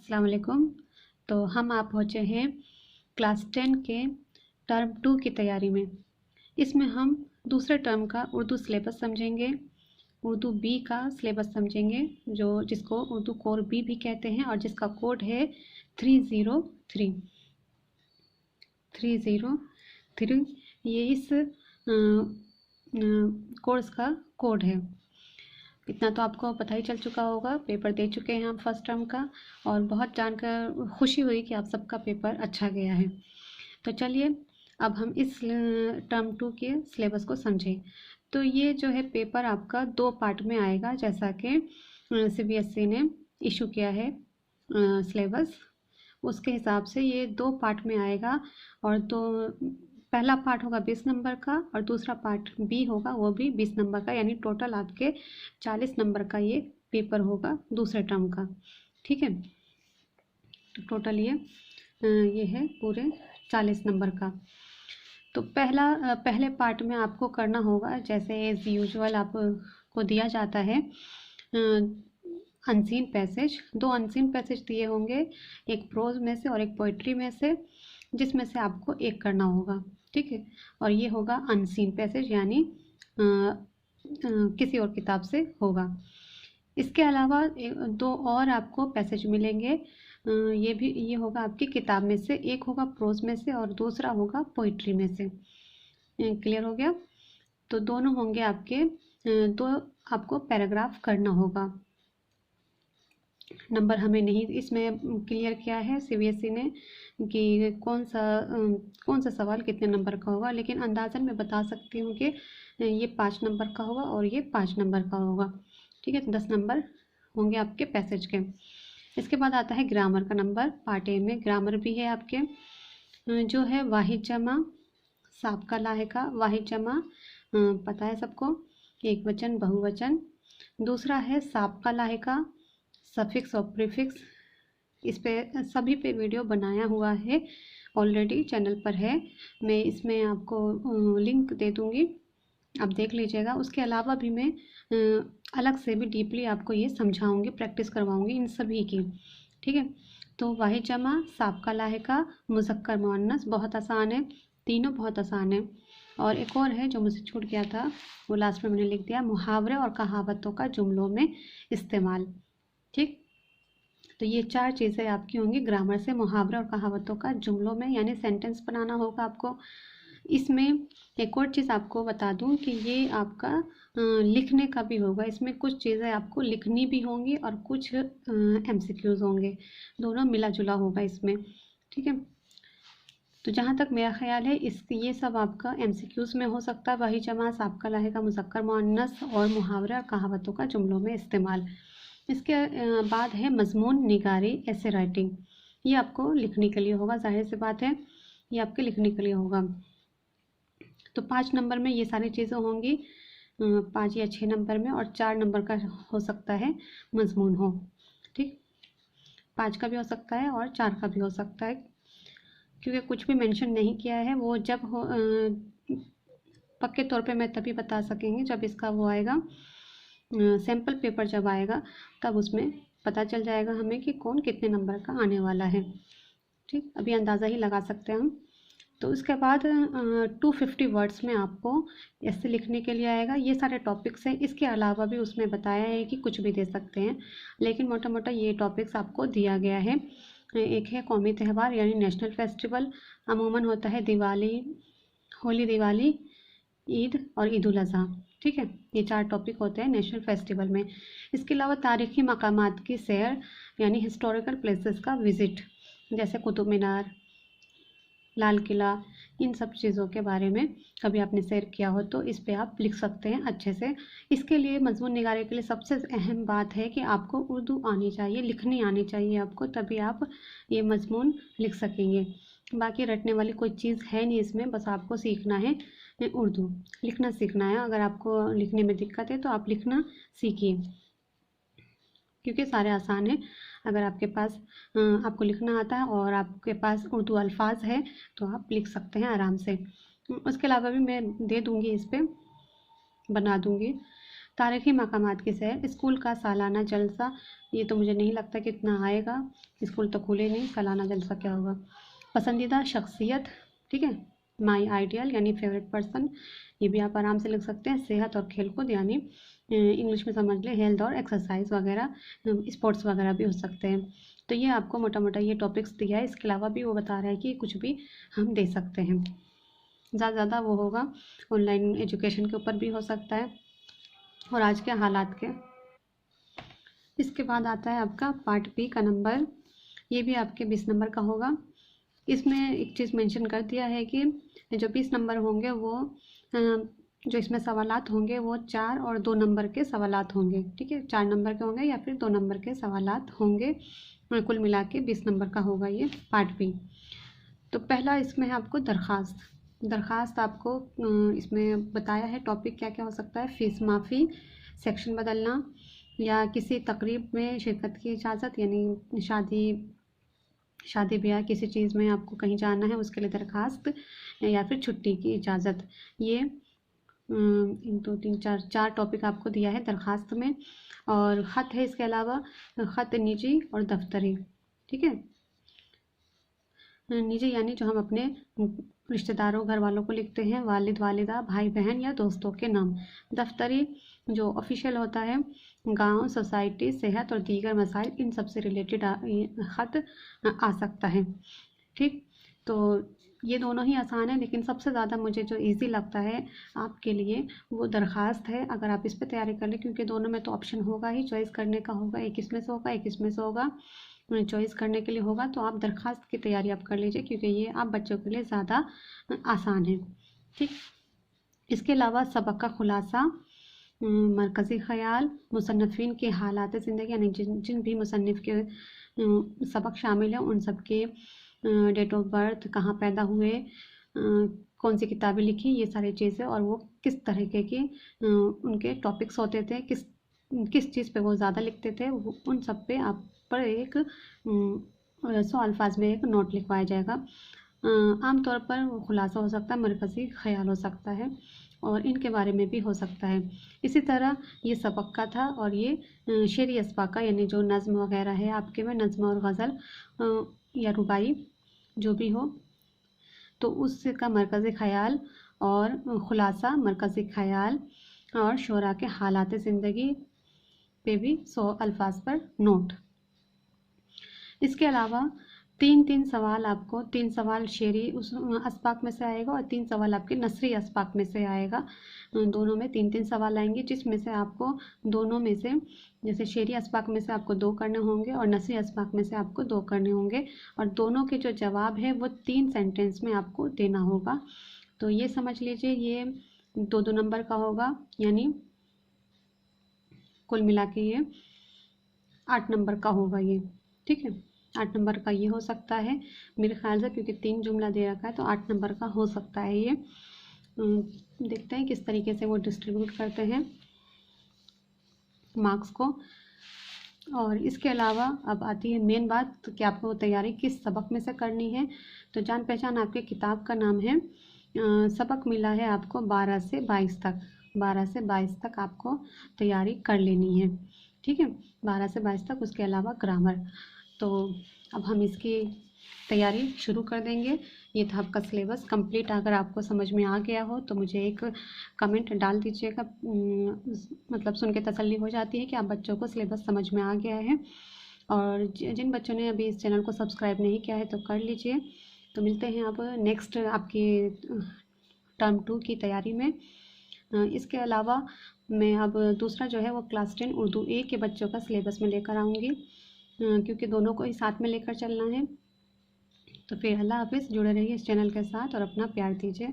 अस्सलाम वालेकुम। तो हम आप पहुँचे हैं क्लास 10 के टर्म 2 की तैयारी में। इसमें हम दूसरे टर्म का उर्दू सिलेबस समझेंगे, उर्दू बी का सिलेबस समझेंगे जिसको उर्दू कोर बी भी कहते हैं और जिसका कोड है 303। ये इस कोर्स का कोड है। इतना तो आपको पता ही चल चुका होगा, पेपर दे चुके हैं हम फर्स्ट टर्म का और बहुत जानकर खुशी हुई कि आप सबका पेपर अच्छा गया है। तो चलिए अब हम इस टर्म 2 के सिलेबस को समझें। तो ये जो है पेपर आपका 2 पार्ट में आएगा, जैसा कि CBSE ने इशू किया है सिलेबस, उसके हिसाब से ये 2 पार्ट में आएगा। और तो पहला पार्ट होगा 20 नंबर का और दूसरा पार्ट बी होगा, वो भी 20 नंबर का, यानी टोटल आपके 40 नंबर का ये पेपर होगा दूसरे टर्म का। ठीक है, तो टोटल ये है पूरे 40 नंबर का। तो पहले पार्ट में आपको करना होगा, जैसे एज यूजुअल आपको दिया जाता है अनसीन पैसेज। 2 अनसीन पैसेज दिए होंगे, एक प्रोज में से और एक पोइट्री में से, जिसमें से आपको एक करना होगा। ठीक है, और ये होगा अनसीन पैसेज, यानी किसी और किताब से होगा। इसके अलावा 2 और आपको पैसेज मिलेंगे, ये होगा आपकी किताब में से, एक होगा प्रोज में से और दूसरा होगा पोइट्री में से। क्लियर हो गया? तो दोनों होंगे आपके, 2 आपको पैराग्राफ करना होगा। नंबर हमें नहीं इसमें क्लियर किया है CBSE ने कि कौन सा सवाल कितने नंबर का होगा, लेकिन अंदाज़न मैं बता सकती हूँ कि ये 5 नंबर का होगा और ये 5 नंबर का होगा। ठीक है, तो 10 नंबर होंगे आपके पैसेज के। इसके बाद आता है ग्रामर का नंबर। पार्ट ए में ग्रामर भी है आपके, जो है वाहिद जमा, साबका लाहिका। वाहिद जमा पता है सबको, एक वचन बहुवचन। दूसरा है साबका लाहिका, सफिक्स और प्रीफिक्स। इस पे सभी पे वीडियो बनाया हुआ है, ऑलरेडी चैनल पर है। मैं इसमें आपको लिंक दे दूँगी, आप देख लीजिएगा। उसके अलावा भी मैं अलग से भी डीपली आपको ये समझाऊंगी, प्रैक्टिस करवाऊंगी इन सभी की। ठीक है, तो वाहिद जमा, साबका लाहिका, मुज़क्कर मुअन्नस बहुत आसान है, तीनों बहुत आसान है। और एक और है जो मुझसे छूट गया था, वो लास्ट में मैंने लिख दिया, मुहावरे और कहावतों का जुमलों में इस्तेमाल। ठीक, तो ये 4 चीज़ें आपकी होंगी ग्रामर से। मुहावरे और कहावतों का जुमलों में, यानी सेंटेंस बनाना होगा आपको। इसमें एक और चीज़ आपको बता दूं कि ये आपका लिखने का भी होगा। इसमें कुछ चीज़ें आपको लिखनी भी होंगी और कुछ MCQs होंगे, दोनों मिला जुला होगा इसमें। ठीक है, तो जहाँ तक मेरा ख्याल है ये सब आपका MCQs में हो सकता है। वही जमा, साबका लाहिका, मुज़क्कर मुअन्नस और मुहावरे और कहावतों का जुमलों में इस्तेमाल। इसके बाद है मजमून निगारी, ऐसे राइटिंग। ये आपको लिखने के लिए होगा, जाहिर सी बात है ये आपके लिखने के लिए होगा। तो 5 नंबर में ये सारी चीज़ें होंगी, 5 या 6 नंबर में, और 4 नंबर का हो सकता है मजमून हो। ठीक, 5 का भी हो सकता है और 4 का भी हो सकता है, क्योंकि कुछ भी मेंशन नहीं किया है। वो जब हो पक्के तौर पे मैं तभी बता सकेंगे जब इसका वो आएगा, सैम्पल पेपर जब आएगा, तब उसमें पता चल जाएगा हमें कि कौन कितने नंबर का आने वाला है। ठीक, अभी अंदाज़ा ही लगा सकते हैं हम। तो उसके बाद 250 वर्ड्स में आपको ऐसे लिखने के लिए आएगा। ये सारे टॉपिक्स हैं, इसके अलावा भी उसमें बताया है कि कुछ भी दे सकते हैं, लेकिन मोटा मोटा ये टॉपिक्स आपको दिया गया है। एक है कौमी त्यौहार, यानी नेशनल फेस्टिवल, अमूमन होता है दिवाली, होली, दिवाली, ईद और ईद उल अज़हा। ठीक है, ये 4 टॉपिक होते हैं नेशनल फेस्टिवल में। इसके अलावा तारीख़ी मकामात की सैर, यानी हिस्टोरिकल प्लेसेस का विज़िट, जैसे कुतुब मीनार, लाल किला, इन सब चीज़ों के बारे में कभी आपने सैर किया हो तो इस पे आप लिख सकते हैं अच्छे से। इसके लिए मजमून निगारी के लिए सबसे अहम बात है कि आपको उर्दू आनी चाहिए, लिखनी आनी चाहिए आपको, तभी आप ये मजमून लिख सकेंगे। बाकी रटने वाली कोई चीज़ है नहीं इसमें, बस आपको सीखना है उर्दू, लिखना सीखना है। अगर आपको लिखने में दिक्कत है तो आप लिखना सीखिए, क्योंकि सारे आसान हैं। अगर आपके पास आपको लिखना आता है और आपके पास उर्दू अल्फाज है तो आप लिख सकते हैं आराम से। उसके अलावा भी मैं दे दूँगी, इस पर बना दूँगी तारीख़ी मकामात की सैर, स्कूल का सालाना जलसा, ये तो मुझे नहीं लगता कि इतना आएगा, स्कूल तो खुले नहीं, सालाना जलसा क्या होगा। पसंदीदा शख्सियत, ठीक है, माई आइडियल यानी फेवरेट पर्सन, ये भी आप आराम से लिख सकते हैं। सेहत और खेलकूद यानी इंग्लिश में समझ लें हेल्थ और एक्सरसाइज वगैरह, स्पोर्ट्स वगैरह भी हो सकते हैं। तो ये आपको मोटा मोटा ये टॉपिक्स दिया है। इसके अलावा भी वो बता रहा है कि कुछ भी हम दे सकते हैं, ज़्यादा वो होगा ऑनलाइन एजुकेशन के ऊपर भी हो सकता है और आज के हालात के। इसके बाद आता है आपका पार्ट बी का नंबर, ये भी आपके 20 नंबर का होगा। इसमें एक चीज़ मेंशन कर दिया है कि जो 20 नंबर होंगे वो जो इसमें सवालात होंगे वो 4 और 2 नंबर के सवालात होंगे, ठीक है, 4 नंबर के होंगे या फिर 2 नंबर के सवालात होंगे, कुल मिला के 20 नंबर का होगा ये पार्ट बी। तो पहला इसमें है आपको दरख्वास्त आपको इसमें बताया है टॉपिक क्या क्या हो सकता है। फ़ीस माफ़ी, सेक्शन बदलना, या किसी तकरीब में शिरकत की इजाज़त, यानी शादी ब्याह किसी चीज़ में आपको कहीं जाना है उसके लिए दरख्वास्त, या फिर छुट्टी की इजाज़त। ये 1 2 3 4 टॉपिक आपको दिया है दरख्वास्त में। और ख़त है इसके अलावा, ख़त निजी और दफ्तरी, ठीक है। निजी यानी जो हम अपने रिश्तेदारों घर वालों को लिखते हैं, वालिद वालिदा, भाई बहन या दोस्तों के नाम। दफ्तरी जो ऑफिशियल होता है, गांव, सोसाइटी, सेहत और दीगर मसाइल, इन सब से रिलेटेड ख़त आ सकता है, ठीक। तो ये दोनों ही आसान है, लेकिन सबसे ज़्यादा मुझे जो इजी लगता है आपके लिए वो दरख्वास्त है। अगर आप इस पर तैयारी कर लें, क्योंकि दोनों में तो ऑप्शन होगा ही, चॉइस करने का होगा, एक इसमें से होगा एक इसमें से होगा, चॉइस करने के लिए होगा, तो आप दरख्वास्त की तैयारी आप कर लीजिए, क्योंकि ये आप बच्चों के लिए ज़्यादा आसान है, ठीक। इसके अलावा सबक का खुलासा, मरकज़ी ख़याल, मुसन्निफ़ीन के हालात ज़िंदगी, यानी जिन भी मुसन्निफ़ के सबक शामिल हैं उन सब के डेट ऑफ बर्थ, कहाँ पैदा हुए, कौन सी किताबें लिखी, ये सारी चीज़ें, और वो किस तरीके के उनके टॉपिक्स होते थे, किस चीज़ पे वो ज़्यादा लिखते थे, उन सब पे आप पर एक 100 अल्फाज में एक नोट लिखवाया जाएगा। आमतौर पर खुलासा हो सकता है, मरकज़ी ख़याल हो सकता है, और इनके बारे में भी हो सकता है। इसी तरह ये सबक का था, और ये शेरी असबाक का, यानी जो नज़्म वगैरह है आपके में, नज़्म और गज़ल या रुबाई जो भी हो, तो उसका मरकज़ी ख़याल और खुलासा, मरकज़ी ख़याल और शोरा के हालात ज़िंदगी पे भी 100 अल्फाज पर नोट। इसके अलावा 3 सवाल आपको, 3 सवाल शेरी उस अस्बाक में से आएगा और 3 सवाल आपके नसरी अस्बाक में से आएगा। दोनों में 3 सवाल आएंगे, जिसमें से आपको दोनों में से, जैसे शेरी अस्बाक में से आपको 2 करने होंगे और नसरी अस्बाक में से आपको 2 करने होंगे, और दोनों के जो जवाब है वो 3 सेंटेंस में आपको देना होगा। तो ये समझ लीजिए ये 2 नंबर का होगा, यानी कुल मिला के ये 8 नंबर का होगा ये, ठीक है। 8 नंबर का ये हो सकता है मेरे ख्याल से, क्योंकि 3 जुमला दे रखा है, तो 8 नंबर का हो सकता है ये। देखते हैं किस तरीके से वो डिस्ट्रीब्यूट करते हैं मार्क्स को। और इसके अलावा अब आती है मेन बात कि आपको तैयारी किस सबक में से करनी है। तो जान पहचान आपके किताब का नाम है। सबक मिला है आपको 12 से 22 तक, 12 से 22 तक आपको तैयारी कर लेनी है, ठीक है, 12 से 22 तक। उसके अलावा ग्रामर। तो अब हम इसकी तैयारी शुरू कर देंगे। ये था आपका सिलेबस कंप्लीट। अगर आपको समझ में आ गया हो तो मुझे एक कमेंट डाल दीजिएगा, मतलब सुन के तसल्ली हो जाती है कि आप बच्चों को सिलेबस समझ में आ गया है। और जिन बच्चों ने अभी इस चैनल को सब्सक्राइब नहीं किया है तो कर लीजिए। तो मिलते हैं अब नेक्स्ट आपकी टर्म 2 की तैयारी में। इसके अलावा मैं अब दूसरा जो है वो क्लास 10 उर्दू ए के बच्चों का सिलेबस में लेकर आऊँगी, क्योंकि दोनों को ही साथ में लेकर चलना है। तो फिर अल्लाह हाफिज़, जुड़े रहिए इस चैनल के साथ और अपना प्यार दीजिए।